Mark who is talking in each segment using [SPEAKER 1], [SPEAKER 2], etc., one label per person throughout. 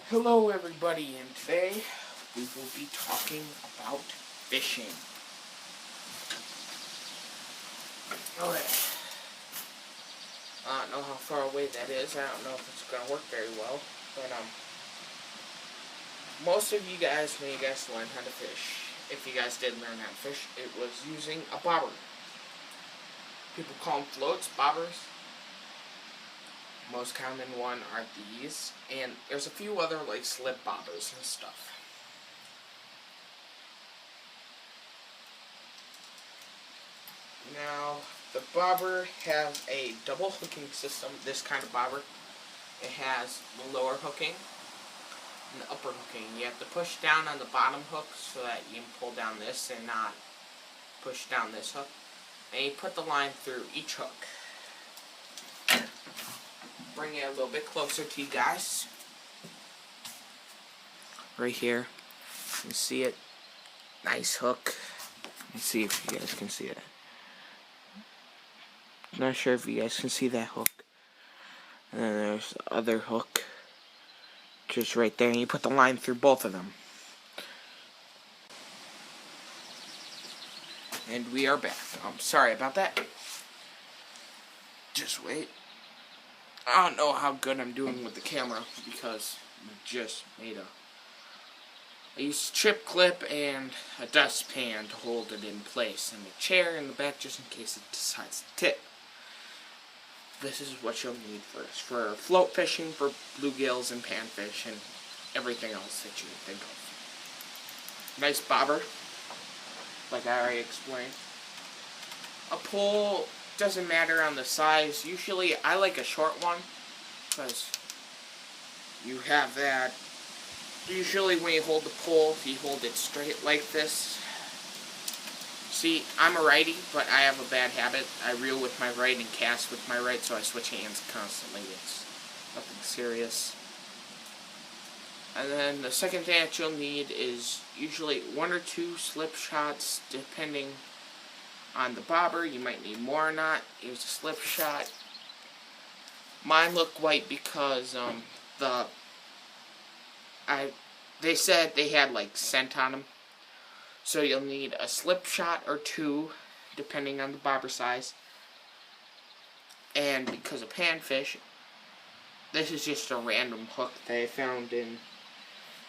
[SPEAKER 1] Hello everybody, and today we will be talking about fishing. Okay. I don't know how far away that is. I don't know if it's going to work very well. But, most of you guys, when you guys learned how to fish, if you guys did learn how to fish, it was using a bobber. People call them floats, bobbers. Most common one are these, and there's a few other like slip bobbers and stuff. Now, the bobber has a double hooking system, this kind of bobber. It has the lower hooking and the upper hooking. You have to push down on the bottom hook so that you can pull down this and not push down this hook. And you put the line through each hook. Bring it a little bit closer to you guys. Right here. You can see it. Nice hook. Let's see if you guys can see it. Not sure if you guys can see that hook. And then there's the other hook. Just right there. And you put the line through both of them. And we are back. Sorry about that. Just wait. I don't know how good I'm doing with the camera because I just made I used a chip clip and a dustpan to hold it in place, and a chair in the back just in case it decides to tip. This is what you'll need for float fishing, for bluegills and panfish, and everything else that you would think of. Nice bobber, like I already explained. A pole doesn't matter on the size. Usually, I like a short one because you have that. Usually, when you hold the pole, you hold it straight like this. See, I'm a righty, but I have a bad habit. I reel with my right and cast with my right, so I switch hands constantly. It's nothing serious. And then the second thing that you'll need is usually 1 or 2 slip shots, depending on the bobber. You might need more or not. Here's a slip shot. Mine look white because they said they had like scent on them. So you'll need a slip shot or 2, depending on the bobber size. And because of panfish, this is just a random hook that I found in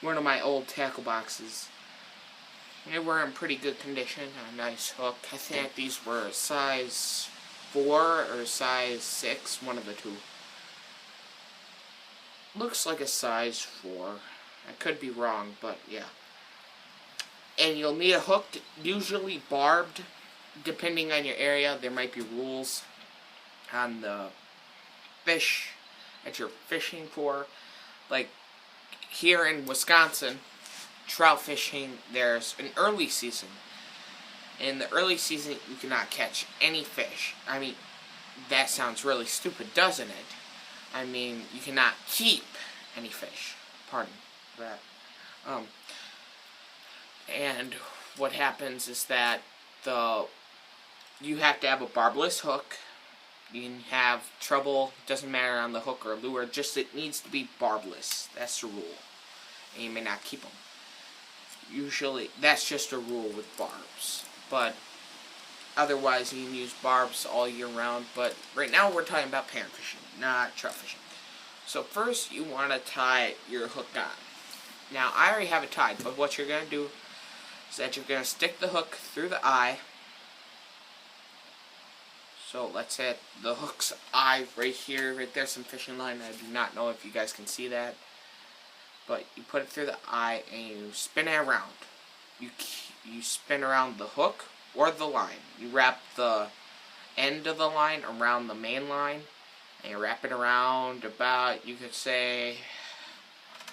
[SPEAKER 1] one of my old tackle boxes. They were in pretty good condition. A nice hook. I think these were size 4 or size 6, one of the two. Looks like a size 4. I could be wrong, but yeah. And you'll need a hook, usually barbed. Depending on your area, there might be rules on the fish that you're fishing for. Like here in Wisconsin, trout fishing, there's an early season. In the early season, you cannot catch any fish. I mean, that sounds really stupid, doesn't it? I mean, you cannot keep any fish. Pardon that. And what happens is that you have to have a barbless hook. You can have trouble, doesn't matter on the hook or lure, just it needs to be barbless. That's the rule. And you may not keep them. Usually, that's just a rule with barbs. But otherwise, you can use barbs all year round. But right now, we're talking about pan fishing, not trout fishing. So first, you want to tie your hook on. Now, I already have it tied, but what you're going to do is that you're going to stick the hook through the eye. So let's say the hook's eye right here, right there's some fishing line. I do not know if you guys can see that. But you put it through the eye and you spin it around. You spin around the hook or the line. You wrap the end of the line around the main line. And you wrap it around about, you could say,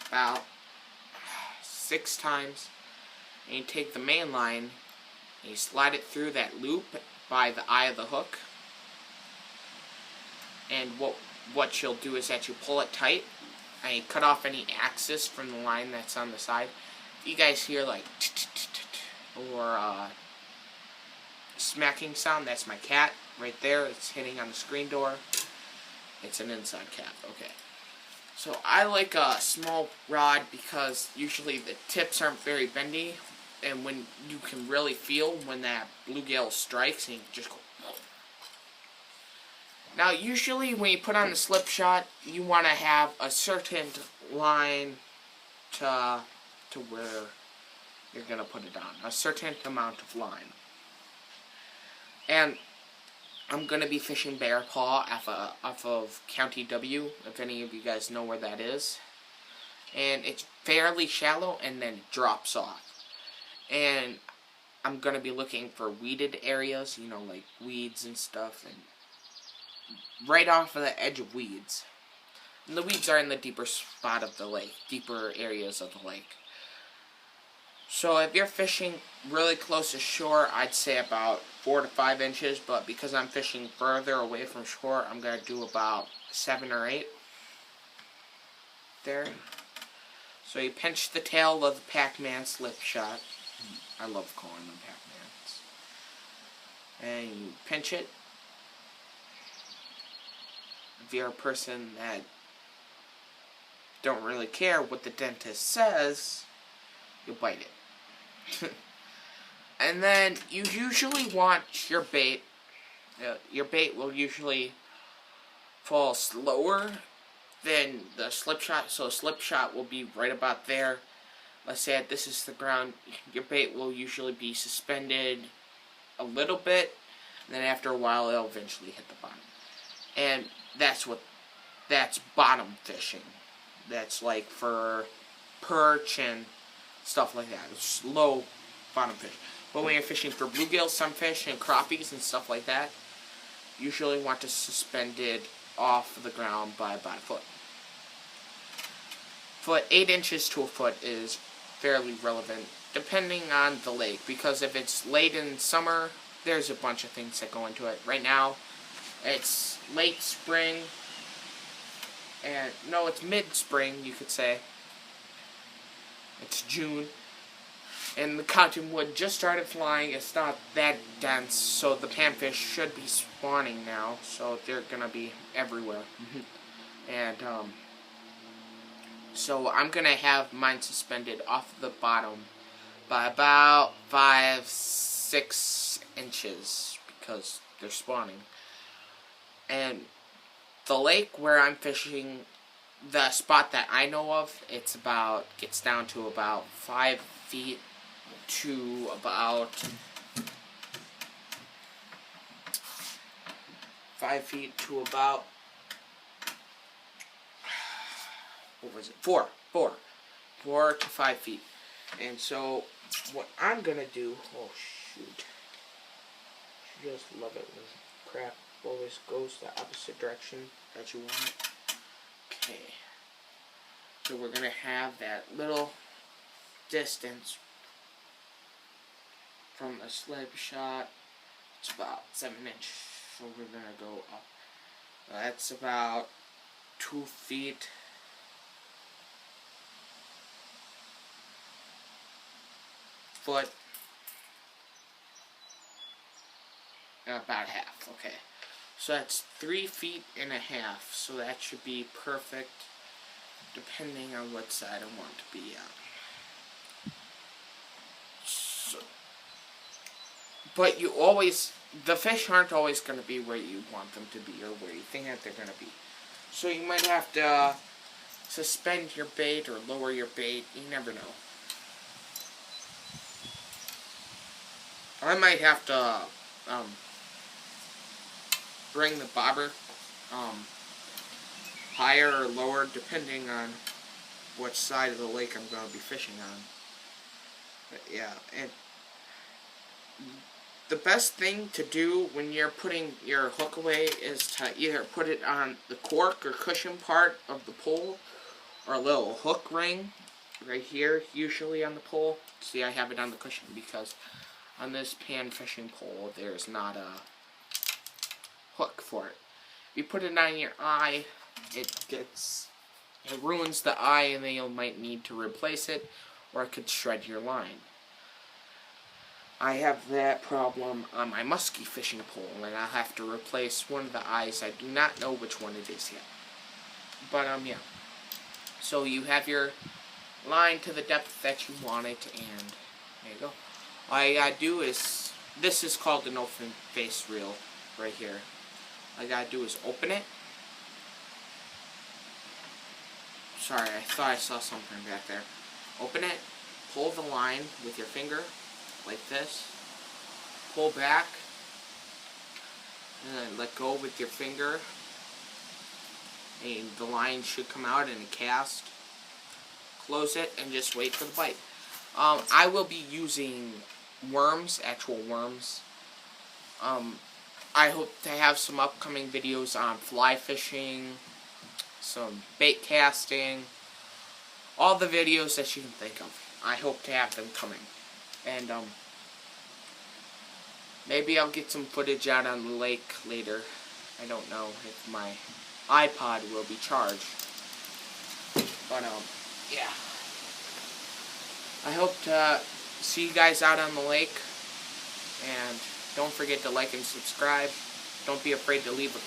[SPEAKER 1] about 6 times. And you take the main line and you slide it through that loop by the eye of the hook. And what you'll do is that you pull it tight and you cut off any axis from the line that's on the side. If you guys hear like or smacking sound, that's my cat right there. It's hitting on the screen door. It's an inside cat. Okay. So I like a small rod because usually the tips aren't very bendy, and when you can really feel when that bluegill strikes, and you just go. Now, usually when you put on the slip shot, you want to have a certain line to where you're gonna put it on, a certain amount of line, and I'm going to be fishing Bear Paw off of County W, if any of you guys know where that is. And it's fairly shallow and then it drops off. And I'm going to be looking for weeded areas, you know, like weeds and stuff. And right off of the edge of weeds. And the weeds are in the deeper spot of the lake, deeper areas of the lake. So if you're fishing really close to shore, I'd say about 4 to 5 inches, but because I'm fishing further away from shore, I'm going to do about 7 or 8. There. So you pinch the tail of the Pac-Man slip shot. I love calling them Pac-Mans. And you pinch it. If you're a person that don't really care what the dentist says, you bite it. And then you usually want your bait. Your bait will usually fall slower than the slip shot. So a slip shot will be right about there. Let's say this is the ground. Your bait will usually be suspended a little bit. And then after a while, it'll eventually hit the bottom. And that's bottom fishing. That's like for perch and stuff like that. It's low bottom fish. But when you're fishing for bluegill, sunfish, and crappies and stuff like that, you usually want to suspend it off the ground by about a foot. 8 inches to a foot is fairly relevant, depending on the lake. Because if it's late in summer, there's a bunch of things that go into it. Right now, it's late spring, and no, it's mid-spring, you could say. It's June, and the cottonwood just started flying. It's not that dense, so the panfish should be spawning now, so they're gonna be everywhere. And so I'm gonna have mine suspended off the bottom by about 5-6 inches because they're spawning. And the lake where I'm fishing, the spot that I know of, gets down to about 5 feet to about 5 feet to about, what was it? 4 to 5 feet. And so what I'm gonna do, oh shoot, you just love it when crap always goes the opposite direction that you want. Okay, so we're going to have that little distance from the slip shot. It's about 7 inches, so we're going to go up. That's about 2 feet. Foot. About half, okay. So that's 3.5 feet, so that should be perfect, depending on what side I want to be on. So, but the fish aren't always going to be where you want them to be, or where you think that they're going to be. So you might have to suspend your bait, or lower your bait, you never know. I might have to, bring the bobber higher or lower depending on which side of the lake I'm going to be fishing on. But yeah, and the best thing to do when you're putting your hook away is to either put it on the cork or cushion part of the pole, or a little hook ring right here, usually on the pole. See, I have it on the cushion because on this pan fishing pole there's not a hook for it. If you put it on your eye, it ruins the eye, and then you might need to replace it, or it could shred your line. I have that problem on my musky fishing pole, and I'll have to replace one of the eyes. I do not know which one it is yet. But yeah. So you have your line to the depth that you want it, and there you go. All you gotta do is, this is called an open face reel right here. All you gotta do is open it. Sorry, I thought I saw something back there. Open it, pull the line with your finger, like this. Pull back, and then let go with your finger. And the line should come out in a cast. Close it and just wait for the bite. I will be using worms, actual worms. I hope to have some upcoming videos on fly fishing, some bait casting, all the videos that you can think of. I hope to have them coming. And maybe I'll get some footage out on the lake later. I don't know if my iPod will be charged. But yeah. I hope to see you guys out on the lake. And don't forget to like and subscribe. Don't be afraid to leave a comment.